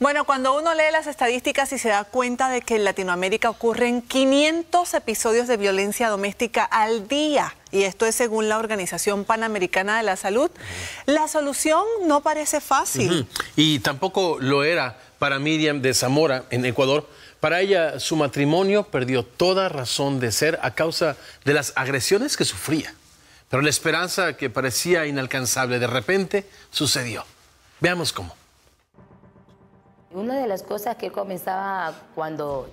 Bueno, cuando uno lee las estadísticas y se da cuenta de que en Latinoamérica ocurren 500 episodios de violencia doméstica al día, y esto es según la Organización Panamericana de la Salud, la solución no parece fácil. Y tampoco lo era para Miriam de Zamora, en Ecuador. Para ella, su matrimonio perdió toda razón de ser a causa de las agresiones que sufría. Pero la esperanza que parecía inalcanzable de repente sucedió. Veamos cómo. Una de las cosas que él comenzaba cuando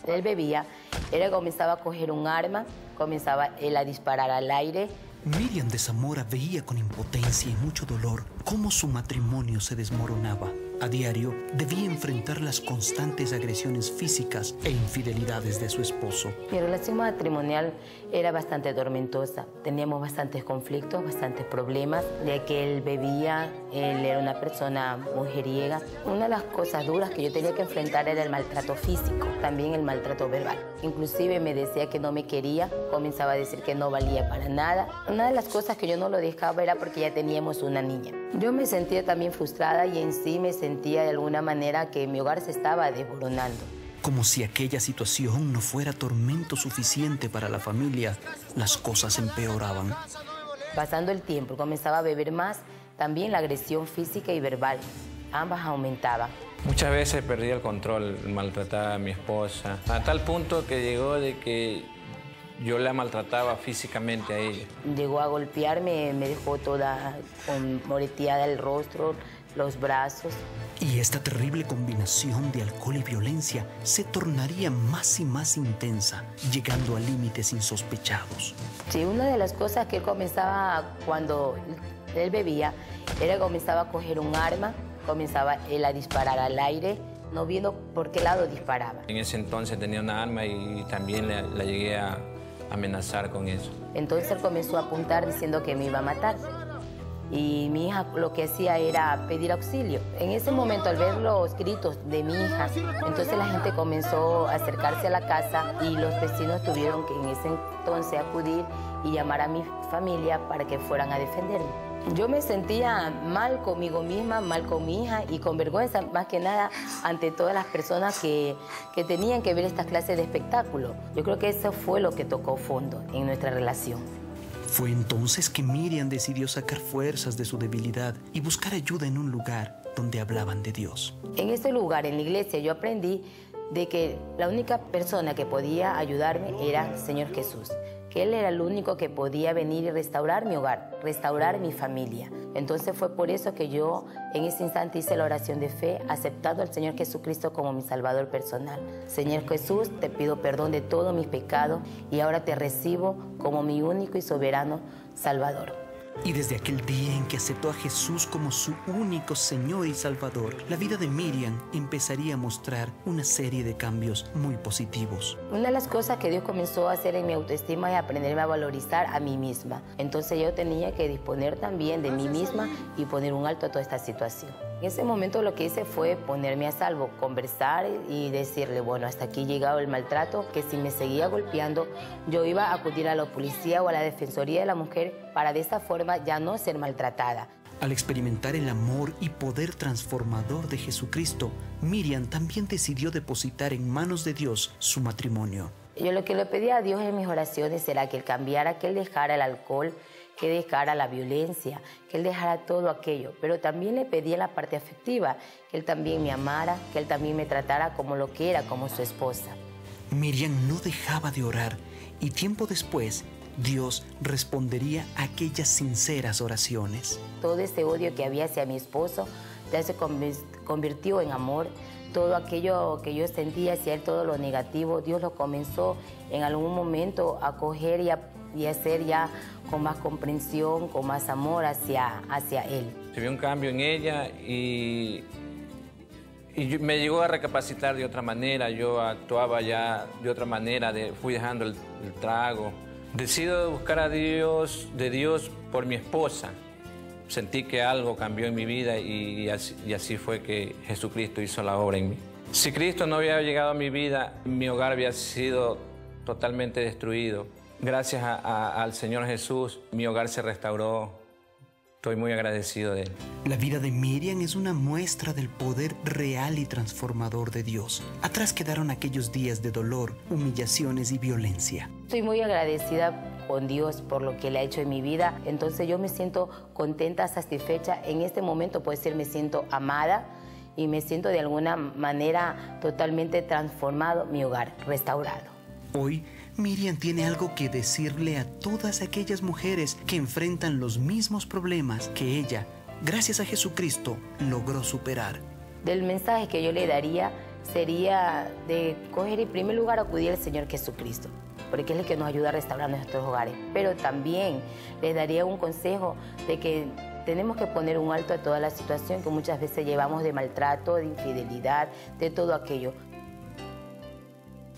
él bebía era que comenzaba a coger un arma, comenzaba él a disparar al aire. Miriam de Zamora veía con impotencia y mucho dolor cómo su matrimonio se desmoronaba. A diario debía enfrentar las constantes agresiones físicas e infidelidades de su esposo. Mi relación matrimonial era bastante tormentosa. Teníamos bastantes conflictos, bastantes problemas, ya que él bebía, él era una persona mujeriega. Una de las cosas duras que yo tenía que enfrentar era el maltrato físico, también el maltrato verbal. Inclusive me decía que no me quería, comenzaba a decir que no valía para nada. Una de las cosas que yo no lo dejaba era porque ya teníamos una niña. Yo me sentía también frustrada y en sí me sentía de alguna manera que mi hogar se estaba desmoronando. Como si aquella situación no fuera tormento suficiente para la familia, las cosas empeoraban. Pasando el tiempo, comenzaba a beber más, también la agresión física y verbal, ambas aumentaban. Muchas veces perdía el control, maltrataba a mi esposa, a tal punto que llegó de que yo la maltrataba físicamente a ella. Llegó a golpearme, me dejó toda moreteada el rostro, los brazos. Y esta terrible combinación de alcohol y violencia se tornaría más y más intensa, llegando a límites insospechados. Sí, una de las cosas que él comenzaba cuando él bebía era que comenzaba a coger un arma, comenzaba él a disparar al aire, no viendo por qué lado disparaba. En ese entonces tenía una arma y también la llegué a amenazar con eso. Entonces él comenzó a apuntar diciendo que me iba a matar. Y mi hija lo que hacía era pedir auxilio. En ese momento, al ver los gritos de mi hija, entonces la gente comenzó a acercarse a la casa y los vecinos tuvieron que en ese entonces acudir y llamar a mi familia para que fueran a defenderme. Yo me sentía mal conmigo misma, mal con mi hija y con vergüenza, más que nada, ante todas las personas que tenían que ver estas clases de espectáculo. Yo creo que eso fue lo que tocó fondo en nuestra relación. Fue entonces que Miriam decidió sacar fuerzas de su debilidad y buscar ayuda en un lugar donde hablaban de Dios. En ese lugar, en la iglesia, yo aprendí de que la única persona que podía ayudarme era el Señor Jesús, que Él era el único que podía venir y restaurar mi hogar, restaurar mi familia. Entonces fue por eso que yo en ese instante hice la oración de fe, aceptando al Señor Jesucristo como mi Salvador personal. Señor Jesús, te pido perdón de todos mis pecados y ahora te recibo como mi único y soberano Salvador. Y desde aquel día en que aceptó a Jesús como su único Señor y Salvador, la vida de Miriam empezaría a mostrar una serie de cambios muy positivos. Una de las cosas que Dios comenzó a hacer en mi autoestima es aprenderme a valorizar a mí misma. Entonces yo tenía que disponer también de mí misma y poner un alto a toda esta situación. En ese momento lo que hice fue ponerme a salvo, conversar y decirle, bueno, hasta aquí llegaba el maltrato, que si me seguía golpeando, yo iba a acudir a la policía o a la Defensoría de la Mujer para de esa forma ya no ser maltratada. Al experimentar el amor y poder transformador de Jesucristo, Miriam también decidió depositar en manos de Dios su matrimonio. Yo lo que le pedí a Dios en mis oraciones era que Él cambiara, que Él dejara el alcohol, que dejara la violencia, que Él dejara todo aquello. Pero también le pedí en la parte afectiva, que Él también me amara, que Él también me tratara como lo que era, como su esposa. Miriam no dejaba de orar y tiempo después Dios respondería a aquellas sinceras oraciones. Todo ese odio que había hacia mi esposo ya se convirtió en amor. Todo aquello que yo sentía hacia él, todo lo negativo, Dios lo comenzó en algún momento a coger y hacer ya con más comprensión, con más amor hacia él. Se vio un cambio en ella y me llegó a recapacitar de otra manera. Yo actuaba ya de otra manera, fui dejando el trago. Decido buscar a Dios, de Dios por mi esposa. Sentí que algo cambió en mi vida y así fue que Jesucristo hizo la obra en mí. Si Cristo no había llegado a mi vida, mi hogar había sido totalmente destruido. Gracias al Señor Jesús, mi hogar se restauró estoy muy agradecido de él. La vida de Miriam es una muestra del poder real y transformador de Dios. Atrás quedaron aquellos días de dolor, humillaciones y violencia. Estoy muy agradecida con Dios por lo que Él ha hecho en mi vida. Entonces yo me siento contenta, satisfecha. En este momento puedo decir me siento amada y me siento de alguna manera totalmente transformado, mi hogar restaurado. Hoy, Miriam tiene algo que decirle a todas aquellas mujeres que enfrentan los mismos problemas que ella, gracias a Jesucristo, logró superar. Del mensaje que yo le daría sería de coger en primer lugar acudir al Señor Jesucristo, porque Él es el que nos ayuda a restaurar nuestros hogares. Pero también les daría un consejo de que tenemos que poner un alto a toda la situación que muchas veces llevamos de maltrato, de infidelidad, de todo aquello.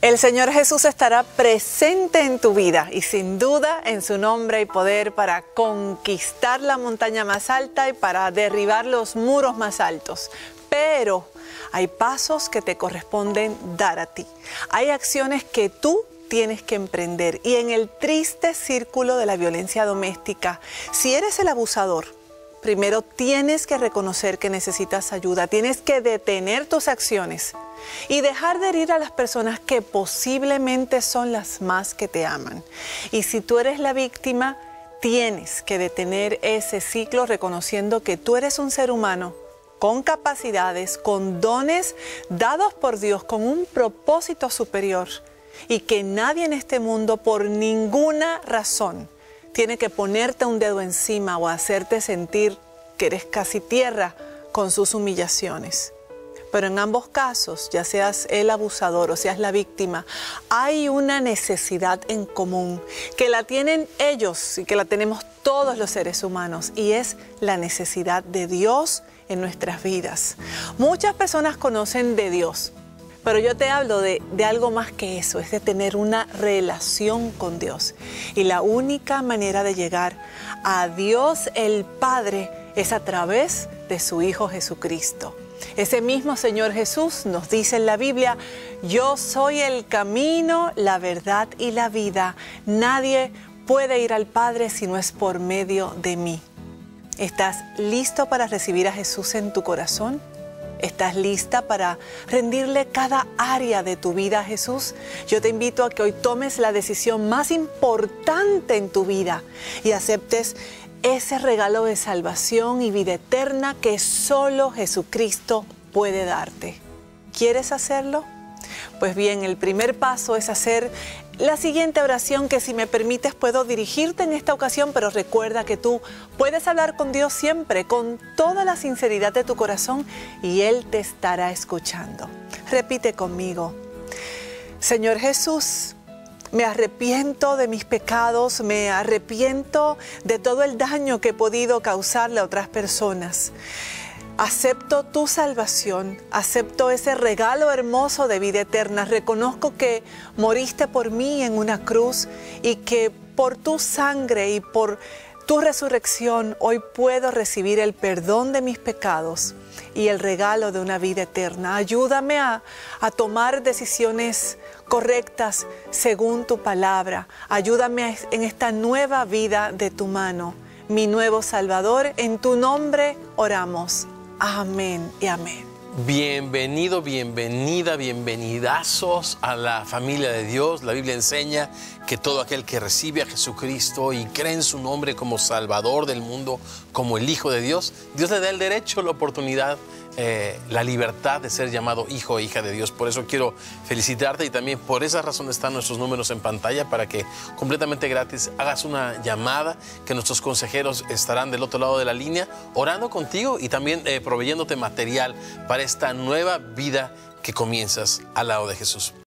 El Señor Jesús estará presente en tu vida y sin duda en su nombre hay poder para conquistar la montaña más alta y para derribar los muros más altos. Pero hay pasos que te corresponden dar a ti. Hay acciones que tú tienes que emprender. Y en el triste círculo de la violencia doméstica, si eres el abusador, primero tienes que reconocer que necesitas ayuda, tienes que detener tus acciones y dejar de herir a las personas que posiblemente son las más que te aman. Y si tú eres la víctima, tienes que detener ese ciclo reconociendo que tú eres un ser humano con capacidades, con dones dados por Dios, con un propósito superior y que nadie en este mundo por ninguna razón tiene que ponerte un dedo encima o hacerte sentir que eres casi tierra con sus humillaciones. Pero en ambos casos, ya seas el abusador o seas la víctima, hay una necesidad en común que la tienen ellos y que la tenemos todos los seres humanos, y es la necesidad de Dios en nuestras vidas. Muchas personas conocen de Dios, pero yo te hablo de algo más que eso, es de tener una relación con Dios. Y la única manera de llegar a Dios el Padre es a través de su Hijo Jesucristo. Ese mismo Señor Jesús nos dice en la Biblia: yo soy el camino, la verdad y la vida. Nadie puede ir al Padre si no es por medio de mí. ¿Estás listo para recibir a Jesús en tu corazón? ¿Estás lista para rendirle cada área de tu vida a Jesús? Yo te invito a que hoy tomes la decisión más importante en tu vida y aceptes ese regalo de salvación y vida eterna que solo Jesucristo puede darte. ¿Quieres hacerlo? Pues bien, el primer paso es hacer la siguiente oración, que si me permites puedo dirigirte en esta ocasión, pero recuerda que tú puedes hablar con Dios siempre, con toda la sinceridad de tu corazón, y Él te estará escuchando. Repite conmigo: Señor Jesús, me arrepiento de mis pecados, me arrepiento de todo el daño que he podido causarle a otras personas. Acepto tu salvación, acepto ese regalo hermoso de vida eterna. Reconozco que moriste por mí en una cruz y que por tu sangre y por tu resurrección hoy puedo recibir el perdón de mis pecados y el regalo de una vida eterna. Ayúdame a tomar decisiones correctas según tu palabra. Ayúdame en esta nueva vida de tu mano. Mi nuevo Salvador, en tu nombre oramos. Amén y amén. Bienvenido, bienvenida, bienvenidazos a la familia de Dios. La Biblia enseña que todo aquel que recibe a Jesucristo y cree en su nombre como Salvador del mundo, como el Hijo de Dios, Dios le da el derecho, la oportunidad, la libertad de ser llamado hijo o hija de Dios. Por eso quiero felicitarte, y también por esa razón están nuestros números en pantalla para que completamente gratis hagas una llamada, que nuestros consejeros estarán del otro lado de la línea orando contigo y también proveyéndote material para esta nueva vida que comienzas al lado de Jesús.